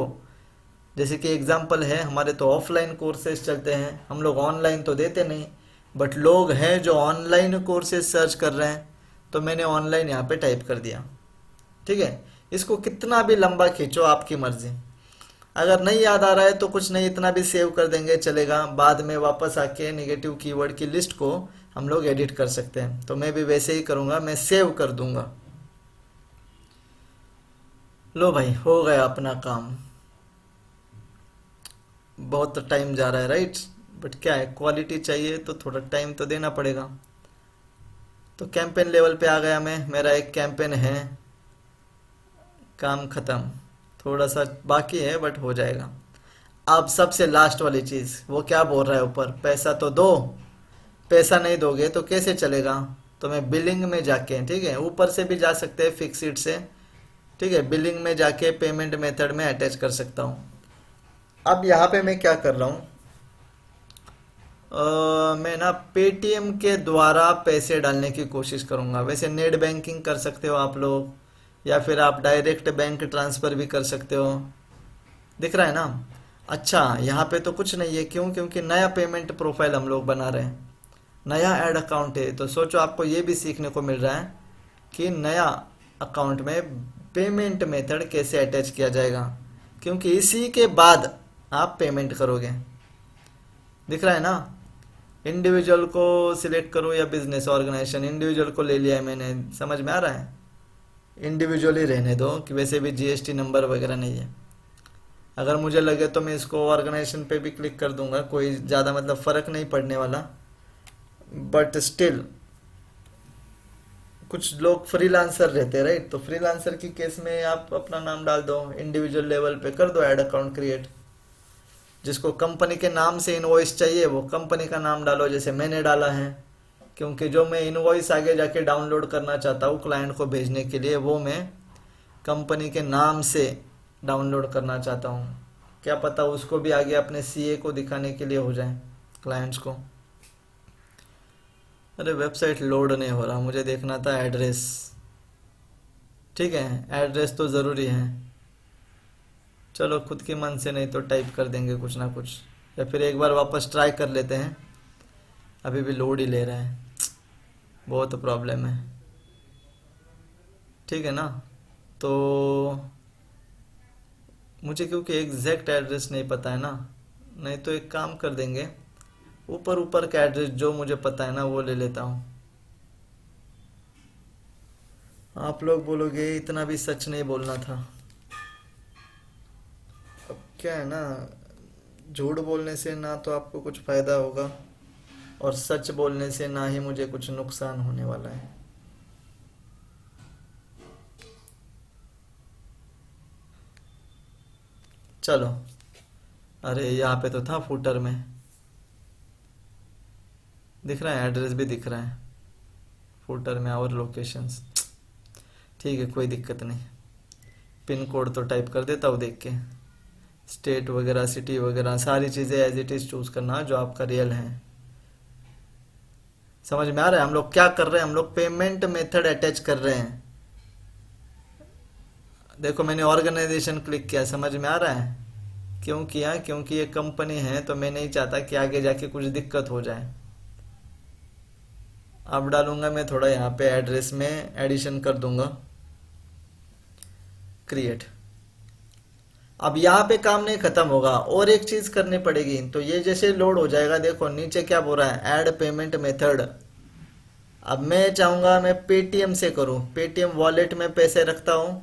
जैसे कि एग्जांपल है, हमारे तो ऑफलाइन कोर्सेज चलते हैं, हम लोग ऑनलाइन तो देते नहीं, बट लोग हैं जो ऑनलाइन कोर्सेज सर्च कर रहे हैं, तो मैंने ऑनलाइन यहाँ पे टाइप कर दिया, ठीक है? इसको कितना भी लंबा खींचो, आपकी मर्जी। अगर नहीं याद आ रहा है तो कुछ नहीं, इतना भी सेव कर देंगे चलेगा, बाद में वापस आके नेगेटिव कीवर्ड की लिस्ट को हम लोग एडिट कर सकते हैं। तो मैं भी वैसे ही करूँगा, मैं सेव कर दूंगा। लो भाई, हो गया अपना काम। बहुत टाइम जा रहा है, राइट? बट क्या है, क्वालिटी चाहिए तो थोड़ा टाइम तो देना पड़ेगा। तो कैंपेन लेवल पे आ गया मैं, मेरा एक कैंपेन है, काम खत्म, थोड़ा सा बाकी है बट हो जाएगा। अब सबसे लास्ट वाली चीज़, वो क्या बोल रहा है ऊपर, पैसा तो दो। पैसा नहीं दोगे तो कैसे चलेगा? तो मैं बिलिंग में जाके, ठीक है, ऊपर से भी जा सकते हैं फिक्सिट से, ठीक है, बिलिंग में जाके पेमेंट मेथड में अटैच कर सकता हूँ। अब यहाँ पे मैं क्या कर रहा हूँ, मैं ना पेटीएम के द्वारा पैसे डालने की कोशिश करूंगा। वैसे नेट बैंकिंग कर सकते हो आप लोग, या फिर आप डायरेक्ट बैंक ट्रांसफर भी कर सकते हो। दिख रहा है ना। अच्छा, यहाँ पे तो कुछ नहीं है, क्यों? क्योंकि नया पेमेंट प्रोफाइल हम लोग बना रहे हैं, नया ऐड अकाउंट है। तो सोचो, आपको ये भी सीखने को मिल रहा है कि नया अकाउंट में पेमेंट मेथड कैसे अटैच किया जाएगा, क्योंकि इसी के बाद आप पेमेंट करोगे। दिख रहा है ना। इंडिविजुअल को सिलेक्ट करो या बिजनेस ऑर्गेनाइजेशन, इंडिविजुअल को ले लिया है मैंने। समझ में आ रहा है। इंडिविजुअल ही रहने दो, कि वैसे भी जीएसटी नंबर वगैरह नहीं है। अगर मुझे लगे तो मैं इसको ऑर्गेनाइजेशन पे भी क्लिक कर दूंगा, कोई ज़्यादा मतलब फ़र्क नहीं पड़ने वाला। बट स्टिल कुछ लोग फ्रीलांसर रहते हैं, राइट? तो फ्रीलांसर की केस में आप अपना नाम डाल दो, इंडिविजुअल लेवल पे कर दो ऐड अकाउंट क्रिएट। जिसको कंपनी के नाम से इनवॉइस चाहिए वो कंपनी का नाम डालो, जैसे मैंने डाला है। क्योंकि जो मैं इनवॉइस आगे जाके डाउनलोड करना चाहता हूँ क्लाइंट को भेजने के लिए, वो मैं कंपनी के नाम से डाउनलोड करना चाहता हूँ। क्या पता उसको भी आगे अपने सीए को दिखाने के लिए हो जाए, क्लाइंट्स को। अरे वेबसाइट लोड नहीं हो रहा, मुझे देखना था एड्रेस। ठीक है, एड्रेस तो ज़रूरी है। चलो, खुद की मन से नहीं तो टाइप कर देंगे कुछ ना कुछ, या फिर एक बार वापस ट्राई कर लेते हैं। अभी भी लोड ही ले रहा है, बहुत प्रॉब्लम है। ठीक है ना। तो मुझे क्योंकि एग्जैक्ट एड्रेस नहीं पता है ना, नहीं तो एक काम कर देंगे, ऊपर ऊपर का एड्रेस जो मुझे पता है ना वो ले लेता हूँ। आप लोग बोलोगे इतना भी सच नहीं बोलना था। अब क्या है ना, झूठ बोलने से ना तो आपको कुछ फायदा होगा, और सच बोलने से ना ही मुझे कुछ नुकसान होने वाला है। चलो, अरे यहाँ पे तो था फुटर में, दिख रहा है, एड्रेस भी दिख रहा है फुटर में, और लोकेशंस। ठीक है, कोई दिक्कत नहीं। पिन कोड तो टाइप कर देता हूँ देख के। स्टेट वगैरह, सिटी वगैरह, सारी चीज़ें एज इट इज़ चूज करना जो आपका रियल है। समझ में आ रहा है हम लोग क्या कर रहे हैं? हम लोग पेमेंट मेथड अटैच कर रहे हैं। देखो, मैंने ऑर्गेनाइजेशन क्लिक किया, समझ में आ रहा है? क्यों किया? क्योंकि ये कंपनी है, तो मैं नहीं चाहता कि आगे जाके कुछ दिक्कत हो जाए। अब डालूंगा मैं थोड़ा यहाँ पे एड्रेस में एडिशन कर दूंगा, क्रिएट। अब यहाँ पे काम नहीं खत्म होगा, और एक चीज करनी पड़ेगी। तो ये जैसे लोड हो जाएगा, देखो नीचे क्या बोल रहा है, ऐड पेमेंट मेथड। अब मैं चाहूंगा मैं पेटीएम से करूं, पेटीएम वॉलेट में पैसे रखता हूं।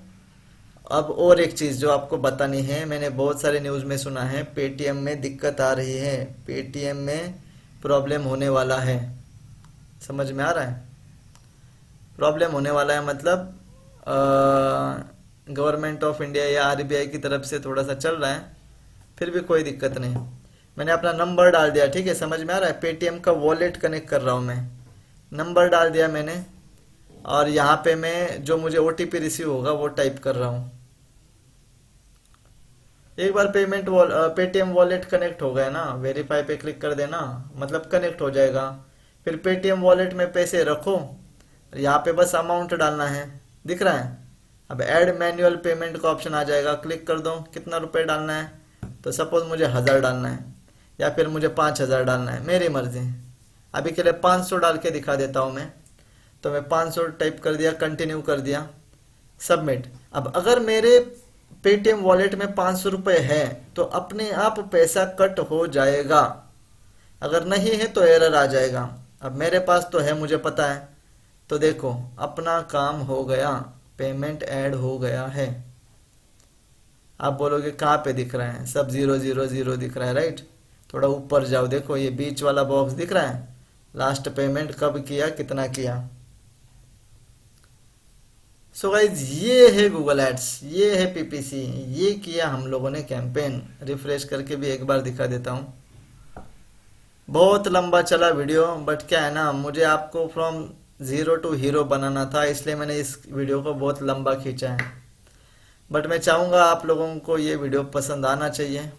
अब और एक चीज जो आपको बतानी है, मैंने बहुत सारे न्यूज में सुना है पेटीएम में दिक्कत आ रही है, पेटीएम में प्रॉब्लम होने वाला है। समझ में आ रहा है? प्रॉब्लम होने वाला है मतलब गवर्नमेंट ऑफ इंडिया या आरबीआई की तरफ से थोड़ा सा चल रहा है, फिर भी कोई दिक्कत नहीं। मैंने अपना नंबर डाल दिया, ठीक है, समझ में आ रहा है? पेटीएम का वॉलेट कनेक्ट कर रहा हूँ मैं, नंबर डाल दिया मैंने, और यहाँ पे मैं जो मुझे ओटीपी रिसीव होगा वो टाइप कर रहा हूँ। एक बार पेटीएम वॉलेट कनेक्ट हो गया ना, वेरीफाई पे क्लिक कर देना, मतलब कनेक्ट हो जाएगा। फिर पेटीएम वॉलेट में पैसे रखो, यहाँ पे बस अमाउंट डालना है, दिख रहा है। अब ऐड मैनुअल पेमेंट का ऑप्शन आ जाएगा, क्लिक कर दो, कितना रुपए डालना है। तो सपोज मुझे 1000 डालना है, या फिर मुझे 5000 डालना है, मेरी मर्जी। अभी के लिए 500 डाल के दिखा देता हूँ मैं। तो मैं 500 टाइप कर दिया, कंटिन्यू कर दिया, सबमिट। अब अगर मेरे पेटीएम वॉलेट में 500 रुपये है तो अपने आप पैसा कट हो जाएगा, अगर नहीं है तो एरर आ जाएगा। अब मेरे पास तो है, मुझे पता है। तो देखो, अपना काम हो गया, पेमेंट ऐड हो गया है। आप बोलोगे कहाँ पे दिख रहा है? सब 000 दिख रहा है, राइट? थोड़ा ऊपर जाओ, देखो ये बीच वाला बॉक्स दिख रहा है, लास्ट पेमेंट कब किया, कितना किया। सो गाइज, ये है गूगल एड्स, ये है पीपीसी, ये किया हम लोगों ने कैंपेन। रिफ्रेश करके भी एक बार दिखा देता हूँ। बहुत लंबा चला वीडियो, बट क्या है ना, मुझे आपको फ्रॉम जीरो टू हीरो बनाना था, इसलिए मैंने इस वीडियो को बहुत लंबा खींचा है। बट मैं चाहूँगा आप लोगों को ये वीडियो पसंद आना चाहिए,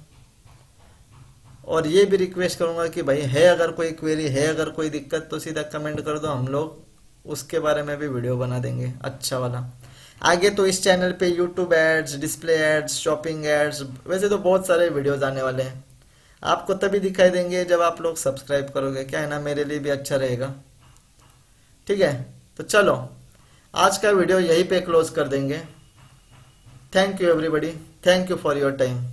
और ये भी रिक्वेस्ट करूंगा कि भाई है अगर कोई क्वेरी है, अगर कोई दिक्कत, तो सीधा कमेंट कर दो, हम लोग उसके बारे में भी वीडियो बना देंगे अच्छा वाला। आगे तो इस चैनल पे YouTube ads, display ads, shopping ads, वैसे तो बहुत सारे वीडियोस आने वाले हैं, आपको तभी दिखाई देंगे जब आप लोग सब्सक्राइब करोगे, क्या है ना, मेरे लिए भी अच्छा रहेगा। ठीक है, तो चलो आज का वीडियो यहीं पे क्लोज कर देंगे। Thank you everybody, thank you for your time.